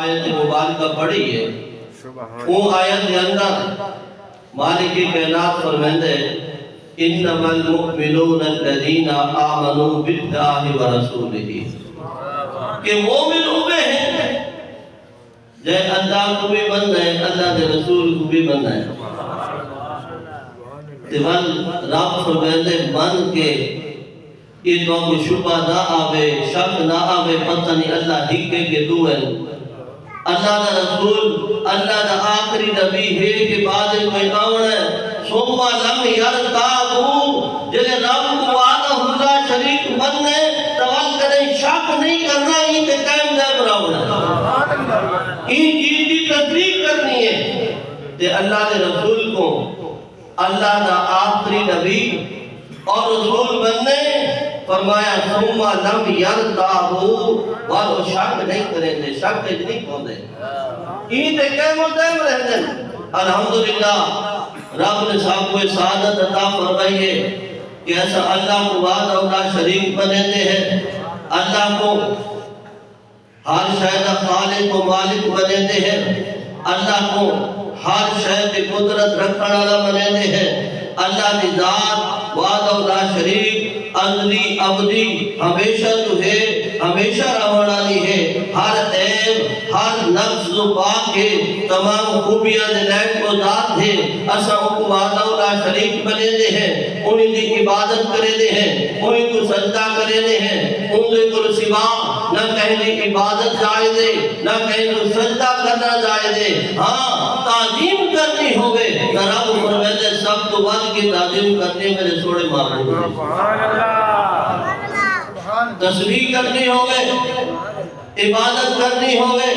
آیت مبارکہ پڑھی ہے وہ آیت کے اندر مالک کائنات فرمائندے انما المؤمنون الذین آمنوا باللہ ورسولہ کہ مومن ہوئے ہیں جے اللہ کو بھی بننا ہے اللہ کے رسول کو بھی بننا ہے دیوال رب فرمائندے من کے یہ تو کو شبہ نہ آوے شک نہ آوے پتہ نہیں اللہ ہکے کے دو ہے اللہ دا رسول اللہ دا آخری نبی ہے کہ بعد کوئی آوڑ ہے سوما لم یرتابو جلے رب کو وعدہ اللہ شریک بننے توکل شک نہیں کرنا ہی تے قائم دے براوڑ ہے این چیز کی تصدیق کرنی ہے تے اللہ دے رسول کو اللہ دا آخری نبی اور رسول بننے فرمایا سوما لم یرتابو والو شک نہیں کریں دے شک نہیں پہنچے این تے قائم دے رہنے الحمدللہ رب نے صاحب کو سعادت عطا فرمائی ہے کہ ایسا اللہ کو وعدہ اللہ شریک بناتے ہیں اللہ کو ہر شے دا خالق و مالک بناتے ہیں اللہ کو ہر شے کی قدرت رکھنے والا بناتے ہیں اللہ کی ذات وعدہ اللہ شریک ازلی ابدی ہمیشہ جو ہے ہمیشہ رہنے والی ہے ہر عیب ہر نقص و پاک ہے تمام خوبیاں دلائل کو ذات ہے اسا ان کو وعدہ اللہ شریک بنے دے ہیں انہیں دی عبادت کرے دے ہیں انہیں کو سجدہ کرے دے ہیں انہیں کو سوا نہ کہیں دی عبادت جائے دے نہ کہیں کو سجدہ کرنا جائے دے ہاں تعظیم کرنی ہوگے نہ رب فرمائے سب تو ود کی تعظیم کرنے میرے سوڑے معبود تسبیح کرنی ہوگے عبادت کرنی ہوگے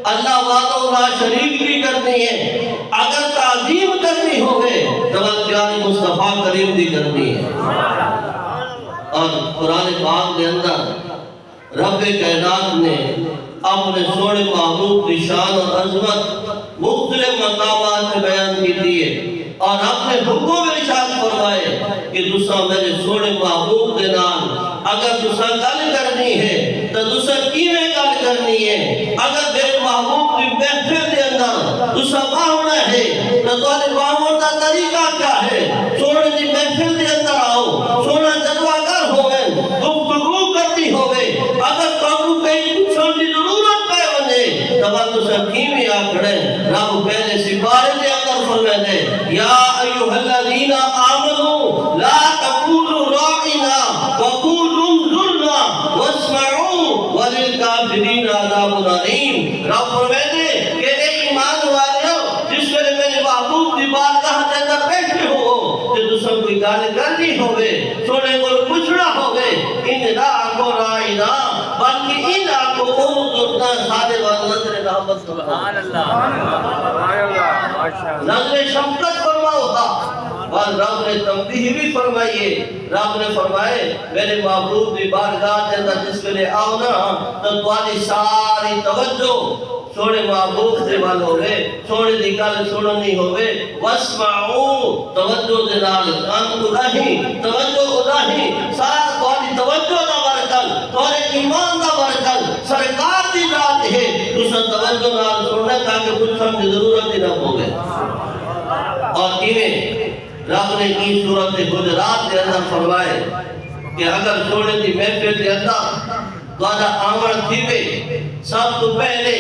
اللہ وعدہ اللہ شریک بھی کرنی ہے اگر تعظیم کرنی ہوگے تو پیارے مصطفیٰ کریم بھی کرنی ہے اور قرآن پاک کے اندر رب کائنات نے اپنے سوڑے محبوب کی شان اور عظمت مختلف مقامات میں بیان کی دیئے اور اپنے حکم ارشاد فرمائے کہ دوسرا میرے سوڑے محبوب کے نام اگر دوسرا گل کرنی ہے تو دوسرا کیویں گل کرنی ہے اگر میرے محبوب کی محفل کے اندر دوسرا باہنا ہے تو تمہارے باہن کا طریقہ کیا ہے سوڑے دی محفل کے اندر آؤ سوڑا جلوہ گر ہوئے گفتگو کرتی ہوئے اگر تمہوں کہیں پوچھنے کی ضرورت پہ بنے تب دوسرا کیویں آکھڑے رب پہلے سپارے دے اندر فرمائے یا ایوہ الذین آمنوا لا تقولوا راعنا وقولوا انظرنا واسمعوا وللکافرین عذاب علیم رب فرمائے کہ اے ایمان والیو جس میں میرے محبوب دی بارگاہ کے اندر بیٹھے ہو کہ دوسرا کوئی گال کرنی ہوگے سونے کو پوچھنا ہوگے ان لا کو راعنا بلکہ ان کو انظرنا سارے نظر رحمت سبحان اللہ نظر شفقت فرماؤ تھا اور رب نے تنبیہ بھی فرمائیے رب نے فرمائے میرے محبوب دی بارگاہ کے اندر جس میں آؤ نا تو تمہاری ساری توجہ سوڑے محبوب سے بل ہوئے سوڑے دی گل سننی ہوئے واسمعوا توجہ دلال کان الہی توجہ الہی سارا تمہاری توجہ دا برکت تمہارے ایمان دا برکت سرکار دی ذات ہے دوسرا توجہ نال سننے تاکہ پوچھنے کی ضرورت ہی نہ ہوگے اور کیویں رب نے کی صورت حجرات کے اندر فرمائے کہ اگر سوڑے دی محفل کے اندر دوارا آمر تھیوے سب تو پہلے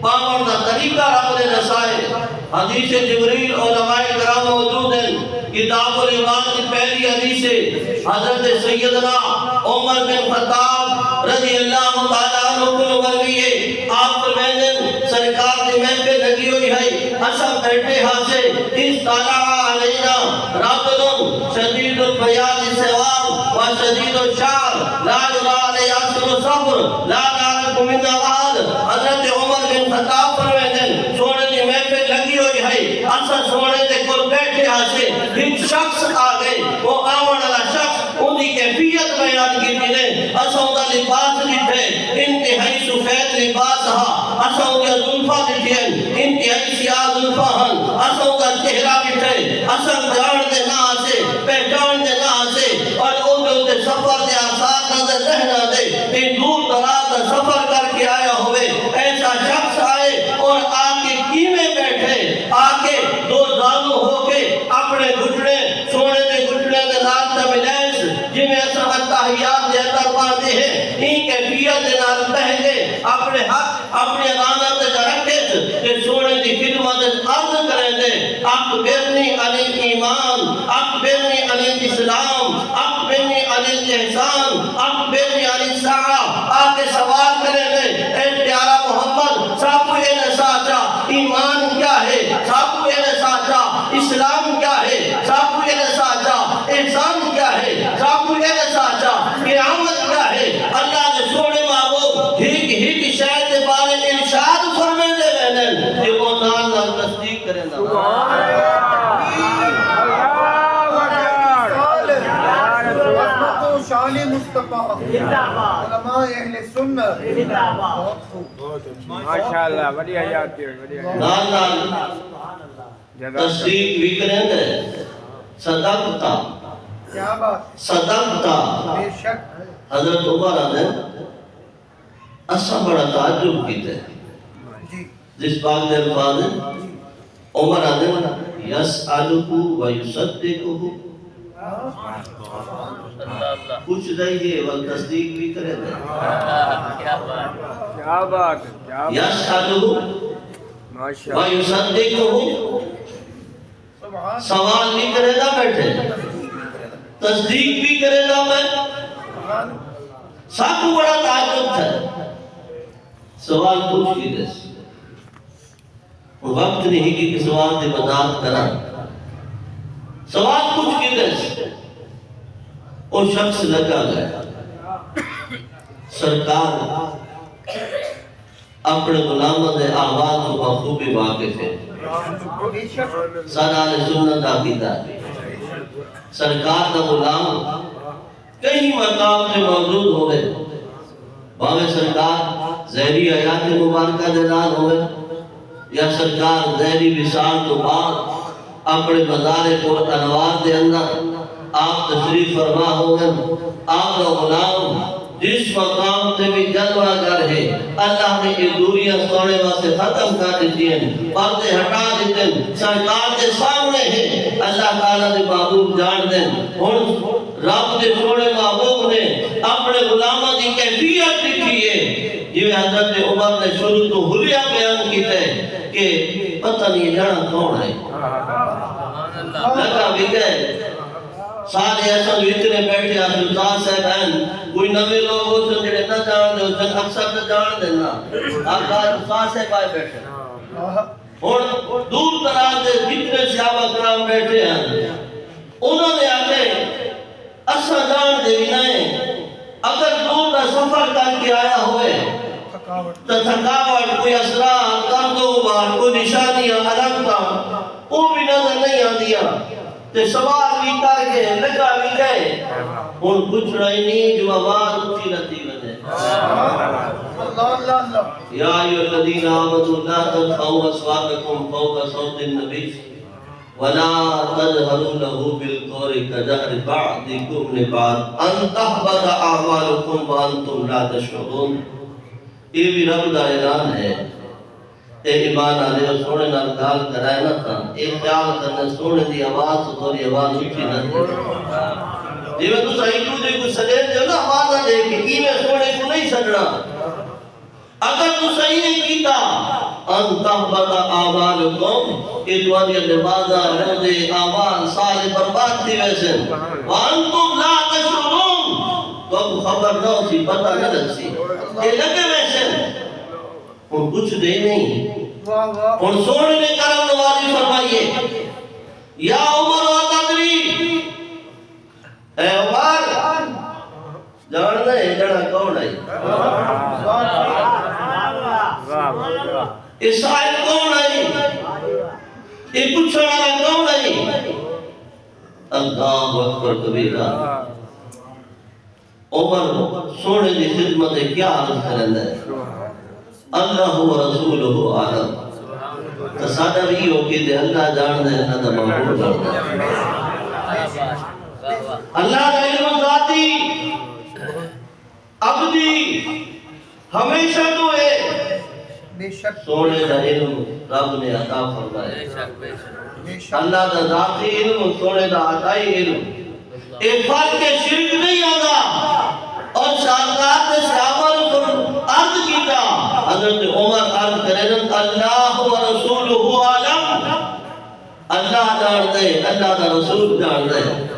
پاور دا طریقہ رب نے نسائے حدیث جبریل علماء کرام موجود ہیں کتاب الایمان کی پہلی حدیث حضرت سیدنا عمر بن خطاب رضی اللہ تعالیٰ عنہ کو مرویے آپ فرمائیں سرکار دی محفل لگی ہوئی ہے اسا بیٹھے ہاں سے اس طالع علینا راتلن شدید البیاض سوام و شدید الشعر لا یرا علی اثر الصبر لا نعرف من احد حضرت عمر بن خطاب فرمائیں سونے دی محفل لگی ہوئی ہے اسا سونے تے کول بیٹھے ہاں سے ایک شخص آ گئے وہ آون والا شخص ان کی کیفیت بیان کی نے اسا ان کا لباس دکھے انتہائی سفید لباس ہا اسا ان کا زلفا دکھے انتہائی سیاہ زلفا ہن اسا ان کا چہرہ دکھے اسا جان دے نہ آسے پہچان دے نہ آسے اور ان کے سفر دے آسان نظر رہنا دے دور دراز سفر کر کے آیا ہوئے ایسا شخص شان مصطفیٰ علماء اہل سنت ماشاءاللہ بڑھیا جاتی ہے بڑھیا نال نال تصدیق بھی کریں گے صدقتا کیا بات صدقتا بے شک حضرت عمر آنے اسا بڑا تعجب کیتے جی جس بات نے الفاظ ہیں عمر آنے یسألہ و یصدقہ کچھ رہیے والتصدیق بھی کرے دے کیا بات ہے یسألہ ماشاءاللہ و یصدقہ سبحان سوال بھی کرے دا بیٹھے تصدیق بھی کرے دا میں سب کو بڑا تعجب تھا سوال پوچھ کی دے وقت نہیں کہ سوال دے وضاحت کرا سوال پوچھ کی دے وہ شخص لگا گیا سرکار اپنے غلاموں دے آواز و بخوبی واقف ہے بے شک سارا سنت عقیدہ ہے سرکار کا غلام کئی مقام سے موجود ہوئے باوے سرکار زہری آیات مبارکہ دلال ہوئے یا سرکار زہری وصال تو بعد اپنے مزار پر انوار دے اندر آپ تشریف فرما ہوئے آپ کا غلام جس مقام سے بھی جلوہ گر ہے اللہ نے یہ دوریاں سونے واسے ختم کر دیتی ہیں پردے ہٹا دیتے ہیں سرکار کے سامنے ہیں اللہ تعالیٰ نے محبوب جان دیں اور رب کے سونے محبوب نے اپنے غلامہ کی کیفیت لکھی ہے یہ حضرت عمر نے شروع تو حلیہ بیان کی تھے کہ پتہ نہیں جانا کون ہے لگا بھی گئے سارے ایسا جو اتنے بیٹھے ہیں سلطان صاحبین کوئی نوے لوگ ہوتے ہیں جنہیں نہ جان دے اس اکثر نہ جان دینا آپ کا سلطان صاحب آئے بیٹھے اور دور دراز سے جتنے صحابہ کرام بیٹھے ہیں انہوں نے آتے اچھا جان دے بھی نہیں اگر دور کا سفر کر کے آیا ہوئے تو تھکاوٹ کوئی اثرات درد و غبار کوئی نشانیاں علامتاں وہ بھی نظر نہیں آندیا تے سوال بھی کر کے لگا بھی گئے اور کچھ نہیں جو آواز اچھی رہتی بنے اللہ اللہ اللہ یا ایو الذین آمنوا لا ترفعوا اصواتکم فوق صوت النبی ولا تجهروا له بالقول كجهر بعضكم لبعض ان تحبط اعمالكم وانتم لا تشعرون یہ بھی رب کا اعلان ہے اے ایمان آلے اور سونے نال گال کرائے نہ تھا ایک خیال کرنے سونے دی آواز تو تھوڑی آواز اٹھی نہ تھی جی میں تو صحیح کیوں دے کچھ سجے جو نا آواز نہ دے کہ کی میں سونے کو نہیں سجنا اگر تو صحیح نہیں کیتا ان تحبط اعمالکم کہ دوانی نمازہ روزے اعمال سارے برباد تھی ویسے وانتم لا تشعرون تو اب خبر نہ سی پتہ نہ لگسی یہ لگے ویسے اور کچھ دے نہیں واہ واہ اور سونے نے کرم نوازی فرمائیے یا عمر و تدری اے عمر جان دے جڑا کون ہے اس سائل کون ہے یہ پوچھنے والا کون ہے اللہ اکبر کبیرہ عمر سونے کی خدمت کیا عرض کرنا ہے اللہ و رسولہ عالم تصادہ بھی ہو کہ اللہ جان دے اللہ دا معمول جان دے اللہ کا علم ذاتی عبدی ہمیشہ تو ہے بے شک سونے کا علم رب نے عطا فرمائے بے شک اللہ کا ذاتی علم سونے کا عطائی علم ایک فرق کے شرک نہیں آگا اور شاہدات نے صحابہ نے عرض کیتا حضرت عمر عرض کریں اللہ و رسولہ عالم اللہ جان دے اللہ کا رسول جان دے